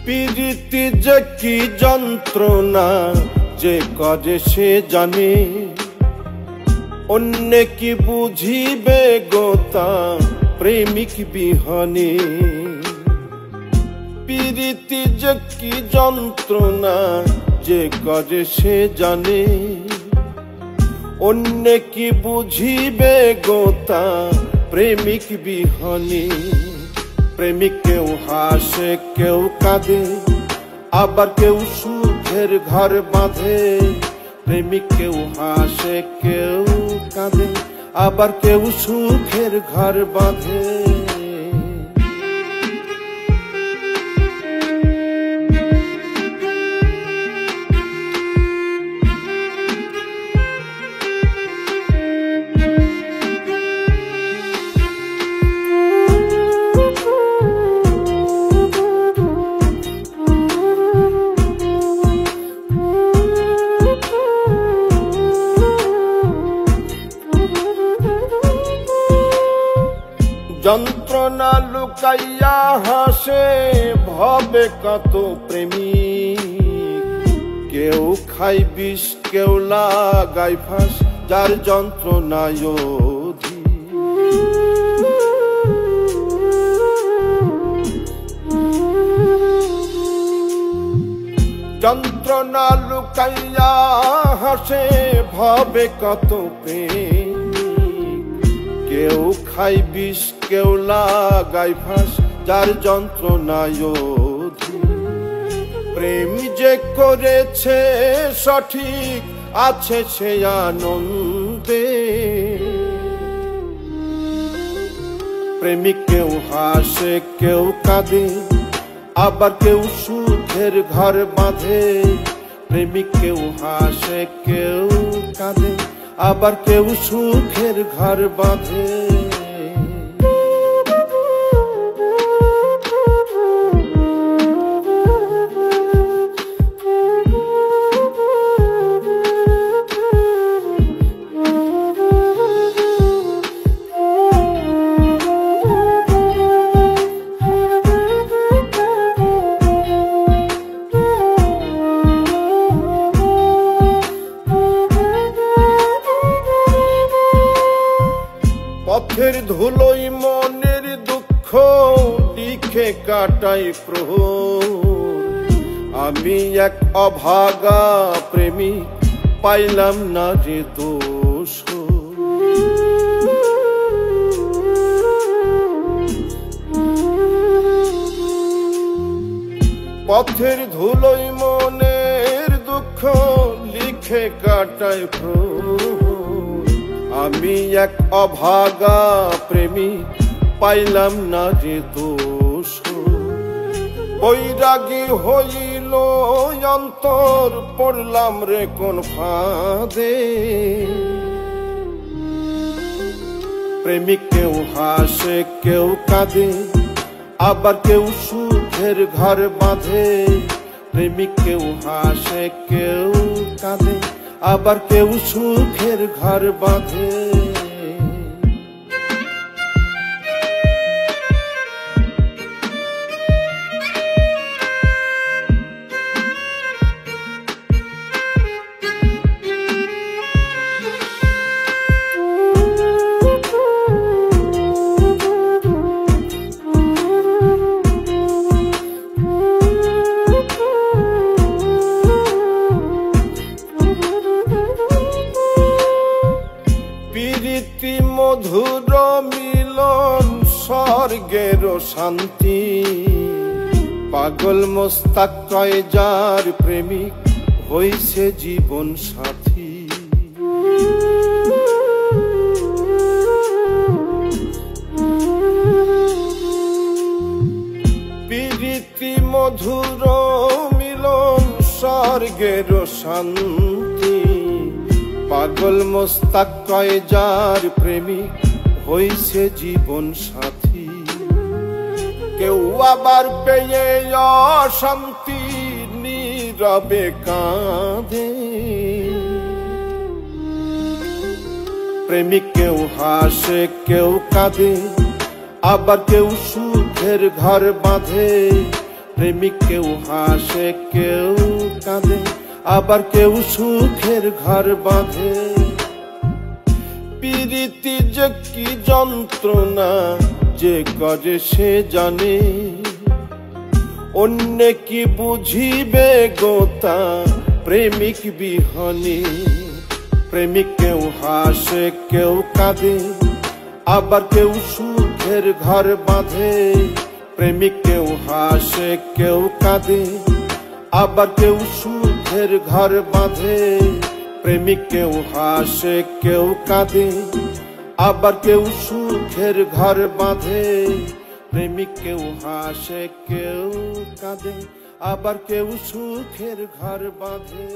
প্রীতি যে কি যন্ত্রণা যে করে সে জানে, অন্য কি বুঝিবে গো তা প্রেমিক বিহনে। প্রীতি যে কি যন্ত্রণা যে করে সে জানে, অন্য কি বুঝিবে গো তা প্রেমিক বিহনে। প্রেমিক কেউ হাসে কেউ কাঁদে, আবার কেউ সুখের ঘর বাঁধে। প্রেমিক কেউ হাসে কেউ কাঁদে, আবার কেউ সুখের ঘর বাঁধে। যন্ত্রণা লুকাইয়া হাসে ভবে কত প্রেমিক, কেউ খাই বিষ কেউ লাগাই ফাঁস যার যন্ত্রণায় অধিক। যন্ত্রণা লুকাইয়া হাসে ভবে কত প্রেম, কেউ খাই বিষ কেউ লাগাই ফাঁস যার যন্ত্রণায় অধিক। প্রেম যে করেছে সঠিক আছে সে আনন্দে। প্রেমিক কেউ হাসে কেউ কাঁদে, আবার কেউ সুখের ঘর বাঁধে। প্রেমিক কেউ হাসে কেউ কাঁদে, আবার কেউ সুখের ঘর বাঁধে। পথের ধুলোই মনের দুঃখ লিখে কাটাই প্রহর। আমি এক অভাগা প্রেমিক পাইলাম না যে দোষ। পথের ধুলোই মনের দুঃখ লিখে কাটাই প্রহর। আমি এক অভাগা প্রেমিক পাইলাম না যে দোষ। বৈরাগী হইল অন্তর পড়লাম রে কোন ফাঁদে। প্রেমিক কেউ হাসে কেউ কাঁদে, আবার কেউ সুখের ঘর বাঁধে। প্রেমিক কেউ হাসে কেউ কাঁদে, আবার কেউ সুখের ঘর বাঁধে। প্রীতি মধুর মিলন স্বর্গের শান্তি, পাগল মোস্তাক কয় যার প্রেমিক হইছে জীবন সাথী। প্রীতি মধুর মিলন স্বর্গের শান্তি, পাগল মোস্তাক কয় যার প্রেমিক হইছে জীবন সাথী। কেউ আবার পেয়ে অশান্তি নীরবে কাঁদে। প্রেমিক কেউ হাসে কেউ কাঁদে, আবার কেউ সুখের ঘর বাঁধে। প্রেমিক কেউ হাসে কেউ কাঁদে, আবার কেউ সুখের ঘর বাঁধে। প্রীতি যে কি যন্ত্রণা যে করে সে জানে, অন্য কি বুঝিবে গোতা প্রেমিক বিহনে। প্রেমিক কেউ হাসে কেউ কাঁদে, আবার কেউ সুখের ঘর বাঁধে। প্রেমিক কেউ হাসে কেউ কাঁদে, আবার কেউ সুখের ঘর বাঁধে। প্রেমিক কেউ হাসে কেউ কাঁদে, আবার কেউ সুখের ঘর বাঁধে। প্রেমিক কেউ হাসে কেউ কাঁদে, আবার কেউ সুখের ঘর বাঁধে।